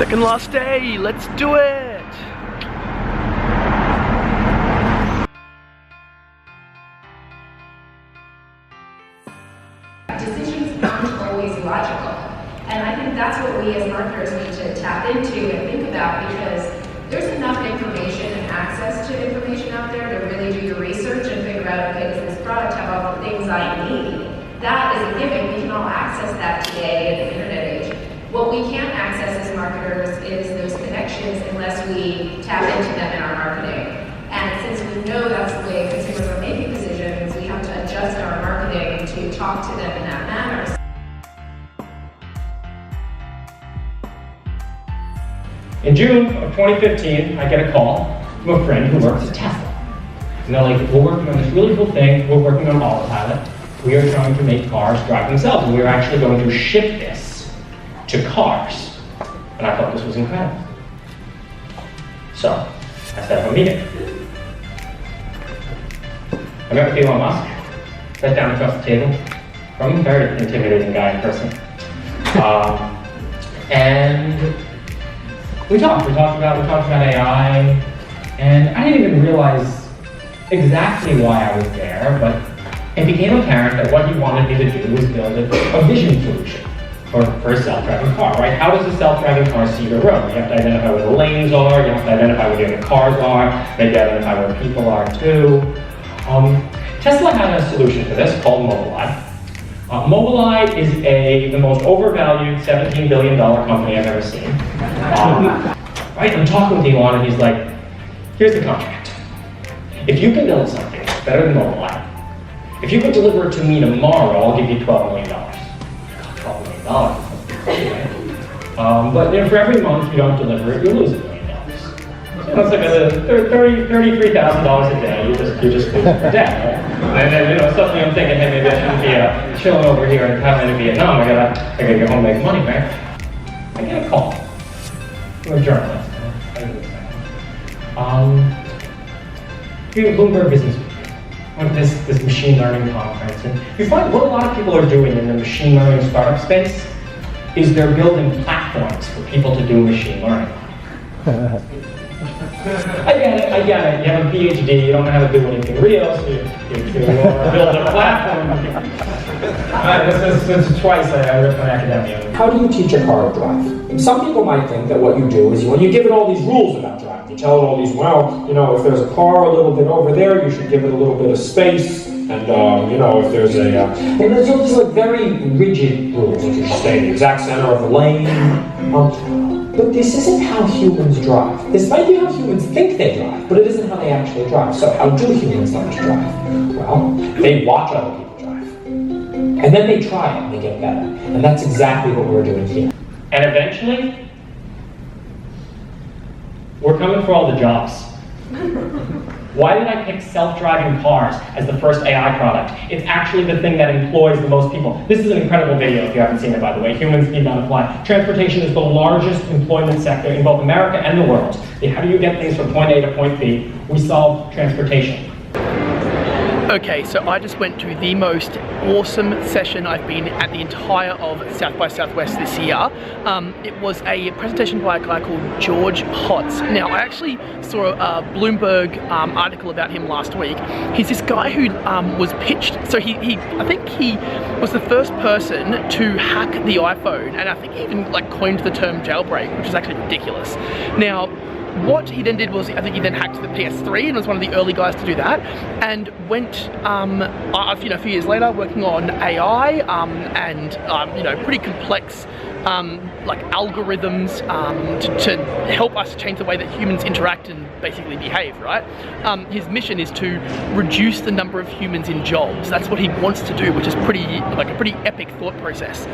Second last day, let's do it! Decisions aren't always logical. And I think that's what we as marketers need to tap into and think about, because there's enough information and access to information out there to really do your research and figure out, okay, does this product have all the things I need? That is a given. We can all access that today in the internet age. What we can't access as marketers is those connections unless we tap into them in our marketing. And since we know that's the way consumers are making decisions, we have to adjust our marketing to talk to them in that manner. In June of 2015, I get a call from a friend who works at Tesla. And they're like, we're working on this really cool thing, we're working on autopilot. We are trying to make cars drive themselves, and we're actually going to ship this to cars. And I thought this was incredible. So, I set up a meeting. I met with Elon Musk, sat down across the table, from a very intimidating guy in person. And we talked about AI, and I didn't even realize exactly why I was there, but it became apparent that what he wanted me to do was build a vision solution for a self-driving car, right? How does a self-driving car see the road? You have to identify where the lanes are, you have to identify where the other cars are, maybe identify where people are too. Tesla had a solution for this called Mobileye. Mobileye is the most overvalued $17 billion company I've ever seen. Right, I'm talking with Elon and he's like, here's the contract. If you can build something that's better than Mobileye, if you could deliver it to me tomorrow, I'll give you $12 million. $12 million. But for every month you don't deliver it, you lose $1 million. So it's like $33,000 a day. You just lose your debt, right? And then suddenly I'm thinking, hey, maybe I shouldn't be chilling over here in Thailand in Vietnam. I gotta get home and make money, right? I get a call from a journalist. Bloomberg Business Week. Went to this machine learning conference, and you find what a lot of people are doing in the machine learning startup space is they're building platforms for people to do machine learning. I get it. You have a PhD, you don't know how to do anything real, so you build a platform. This is twice I ripped on academia. How do you teach a car to drive? Some people might think that what you do is when you give it all these rules about driving, you tell it all these, if there's a car a little bit over there, you should give it a little bit of space, and if there's and there's all these like very rigid rules, like you should stay in the exact center of the lane. But this isn't how humans drive. This might be how humans think they drive, but it isn't how they actually drive. So how do humans learn to drive? Well, they watch other people drive. And then they try it and they get better. And that's exactly what we're doing here. And eventually, we're coming for all the jobs. Why did I pick self-driving cars as the first AI product? It's actually the thing that employs the most people. This is an incredible video if you haven't seen it, by the way. Humans need not apply. Transportation is the largest employment sector in both America and the world. How do you get things from point A to point B? We solve transportation. Okay, so I just went to the most awesome session I've been at the entire of South by Southwest this year. It was a presentation by a guy called George Hotz. Now, I actually saw a Bloomberg article about him last week. He's this guy who was pitched, so I think he was the first person to hack the iPhone, and I think he even coined the term jailbreak, which is actually ridiculous. Now, what he then did was, I think he then hacked the PS3 and was one of the early guys to do that, and went, a few years later, working on AI and pretty complex algorithms to help us change the way that humans interact and basically behave, right? His mission is to reduce the number of humans in jobs. That's what he wants to do, which is a pretty epic thought process.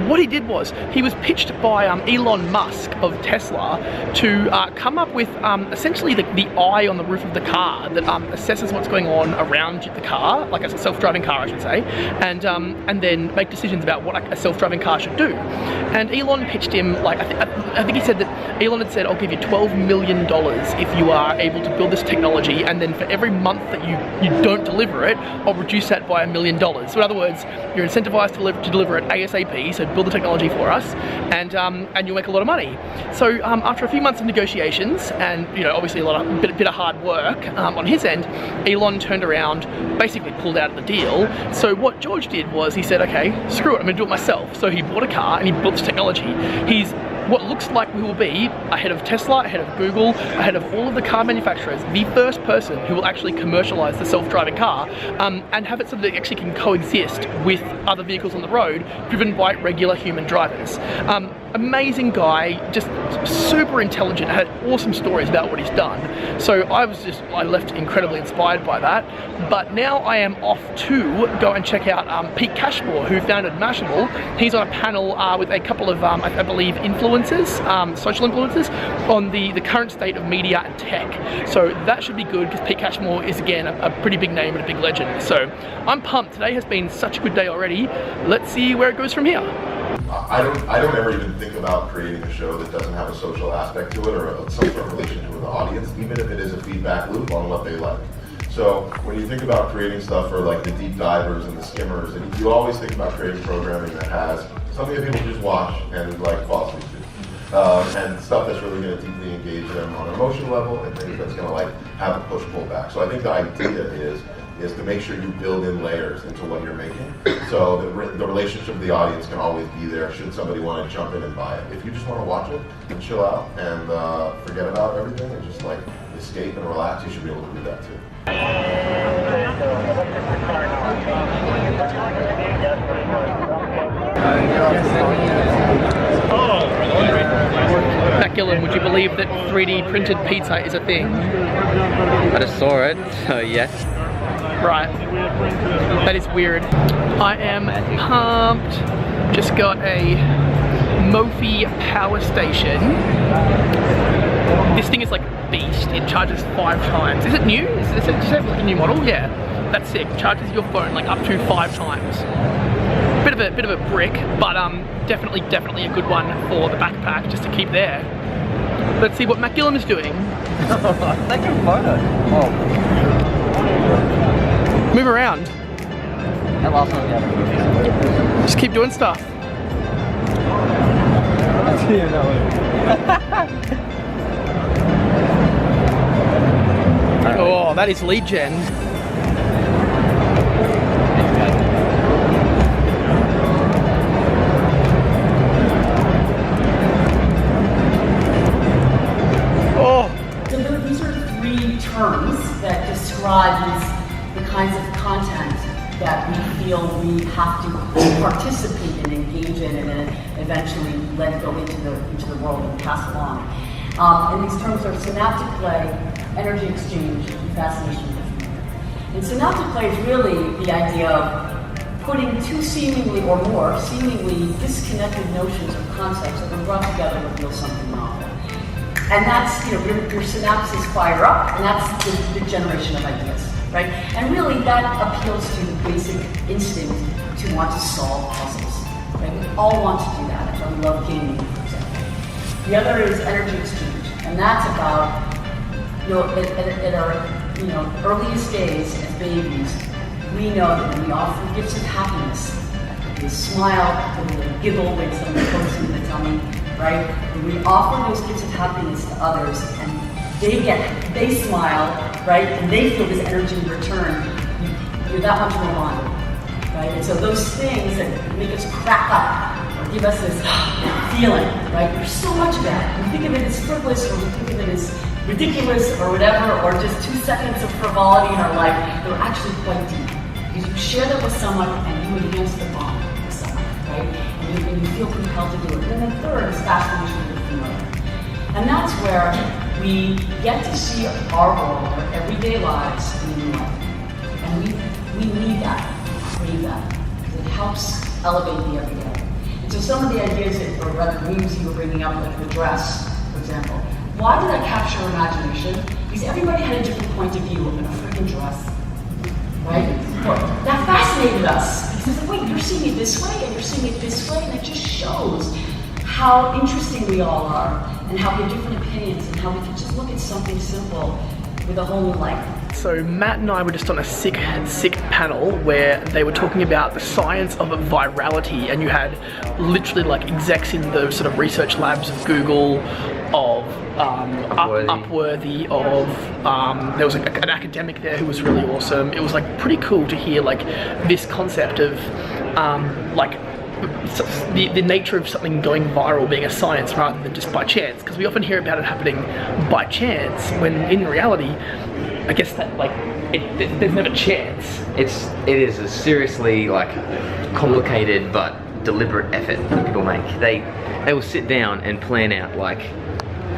What he did was, he was pitched by Elon Musk of Tesla to come up with essentially the eye on the roof of the car that assesses what's going on around the car, like a self-driving car I should say, and then make decisions about what a self-driving car should do. And Elon pitched him, I think he said that Elon had said, I'll give you $12 million if you are able to build this technology, and then for every month that you don't deliver it, I'll reduce that by $1 million. So in other words, you're incentivized to deliver it ASAP, so to build the technology for us, and you'll make a lot of money. So after a few months of negotiations, and obviously a bit of hard work on his end, Elon turned around, basically pulled out of the deal. So what George did was he said, okay, screw it, I'm gonna do it myself. So he bought a car and he built this technology. He's what looks like we will be ahead of Tesla, ahead of Google, ahead of all of the car manufacturers, the first person who will actually commercialize the self-driving car and have it so that it actually can coexist with other vehicles on the road driven by regular human drivers. Amazing guy, just super intelligent, had awesome stories about what he's done. So I left incredibly inspired by that. But now I am off to go and check out Pete Cashmore, who founded Mashable. He's on a panel with a couple of, I believe, influencers, social influencers, on the current state of media and tech. So that should be good, because Pete Cashmore is, again, a pretty big name and a big legend. So I'm pumped. Today has been such a good day already. Let's see where it goes from here. I don't ever even think about creating a show that doesn't have a social aspect to it, or some sort of relationship with the audience, even if it is a feedback loop on what they like. So when you think about creating stuff for like the deep divers and the skimmers, and you always think about creating programming that has something that people just watch and like fall asleep to, and stuff that's really going to deeply engage them on an emotional level, and things that's going to like have a push-pull back. So I think the idea is to make sure you build in layers into what you're making, so the relationship with the audience can always be there should somebody want to jump in and buy it. If you just want to watch it and chill out and forget about everything and just like escape and relax, you should be able to do that too. Gillen, would you believe that 3D printed pizza is a thing? I just saw it, so yes. Right. That is weird. I am pumped. Just got a Mophie power station. This thing is like a beast. It charges 5 times. Is it new? Does it have like a new model? Yeah. That's sick. Charges your phone like up to 5 times. Bit of a brick, but definitely a good one for the backpack just to keep there. Let's see what Matt Gillen is doing. Take a photo. Oh. Move around. That last one, yeah. Just keep doing stuff. Oh, that is lead gen. These are 3 terms that describe the kinds of content that we feel we have to participate and engage in, and then eventually let go into the world and pass along. And these terms are synaptic play, energy exchange, and fascination with the familiar. And synaptic play is really the idea of putting 2 seemingly or more seemingly disconnected notions or concepts that when brought together reveal something novel. And that's, your synapses fire up, and that's the generation of ideas, right? And really that appeals to the basic instinct to want to solve puzzles, right? We all want to do that. That's why we love gaming, for example. The other is energy exchange, and that's about, at our, earliest days as babies, we know that when we offer gifts of happiness, we smile, we giggle when someone pokes in the tummy, right? When we offer those gifts of happiness to others, and they smile, right? And they feel this energy in return, you're that much more bonded, right? And so those things that make us crack up or give us this feeling, right? There's so much of that. We think of it as frivolous, or we think of it as ridiculous, or whatever, or just 2 seconds of frivolity in our life. They're actually quite deep, because you share that with someone and you enhance the bond with someone, right? And you feel compelled to do it. And then the third is fascination with the familiar. And that's where we get to see our world, our everyday lives in a new light. And we need that, we crave that, because it helps elevate the everyday. And so some of the ideas that, or rather memes you were bringing up, like the dress, for example. Why did that capture imagination? Because everybody had a different point of view of a freaking dress, right? That fascinated us. Because it's like, wait, you're seeing it this way, and you're seeing it this way, and it just shows how interesting we all are, and how we have different opinions, and how we can just look at something simple with a whole new light. so Matt and I were just on a sick panel where they were talking about the science of virality, and you had literally like execs in the sort of research labs of Google, of Upworthy, of there was an academic there who was really awesome. It was like pretty cool to hear like this concept of like the nature of something going viral being a science rather than just by chance, because we often hear about it happening by chance when in reality I guess that like there's never chance. It is a seriously like complicated but deliberate effort that people make. They will sit down and plan out like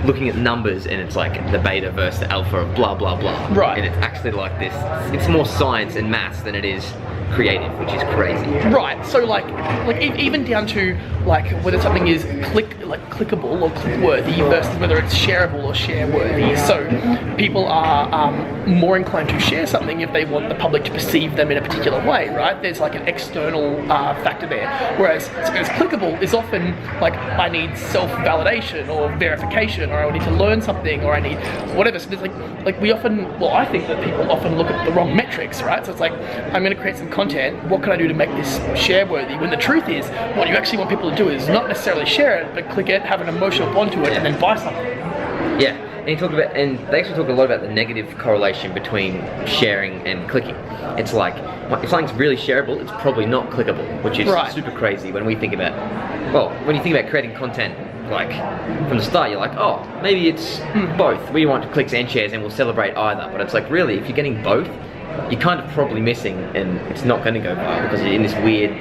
looking at numbers, and it's like the beta versus the alpha of blah blah blah. Right. And it's actually like this. It's more science and maths than it is creative, which is crazy. Right. So like even down to like whether something is clickable or click-worthy versus whether it's shareable or share-worthy. So people are more inclined to share something if they want the public to perceive them in a particular way, right? There's like an external factor there. Whereas clickable is often like I need self-validation or verification, or I need to learn something, or I need whatever. So there's like we often, well, I think that people often look at the wrong metrics, right? So it's like I'm going to create some content. What can I do to make this share-worthy? When the truth is, what you actually want people to do is not necessarily share it, but click it, have an emotional bond to it, and then buy something. Yeah, and he talked about, and they actually talk a lot about the negative correlation between sharing and clicking. It's like if something's really shareable, it's probably not clickable, which is super crazy when we think about. Well, when you think about creating content, like from the start, you're like, oh, maybe it's both. We want clicks and shares, and we'll celebrate either. But it's like really, if you're getting both, you're kind of probably missing, and it's not going to go far because you're in this weird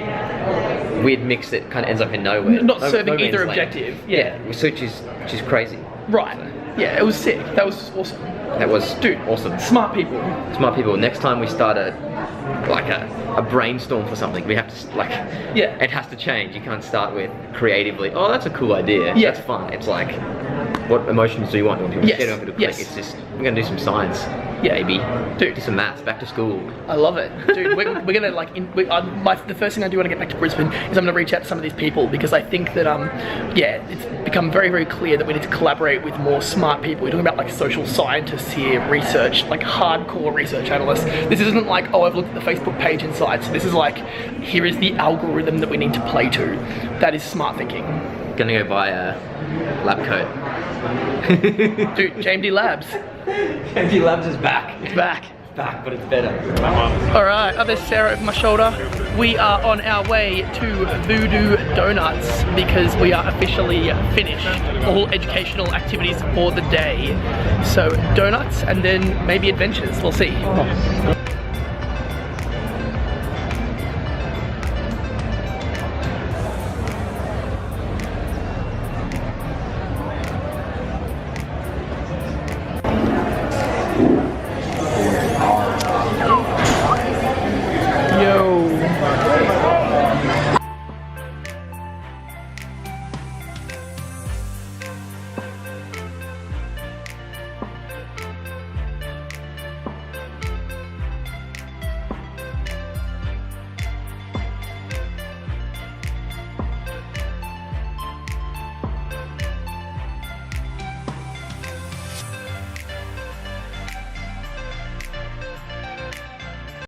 mix that kind of ends up in nowhere. Not serving either objective. Yeah, which is crazy. Right. Yeah, it was sick. That was awesome. That was awesome. Smart people. Smart people. Next time we start a brainstorm for something, we have to like it has to change. You can't start with creatively. Oh, that's a cool idea. Yeah, that's fun. It's like, what emotions do you want? Yes. It's just we're gonna do some science. Yeah, baby. Do some maths. Back to school. I love it, dude. We're gonna like. The first thing I do when I get back to Brisbane is I'm gonna reach out to some of these people, because I think that it's become very, very clear that we need to collaborate with more smart people. We're talking about like social scientists here, research, like hardcore research analysts. This isn't like, oh, I've looked at the Facebook page insights. This is like, here is the algorithm that we need to play to. That is smart thinking. Gonna go buy a lab coat. Dude, JMD Labs. JMD Labs is back. It's back. It's back, but it's better. Alright, there's Sarah over my shoulder. We are on our way to Voodoo Donuts because we are officially finished all educational activities for the day. So donuts and then maybe adventures, we'll see.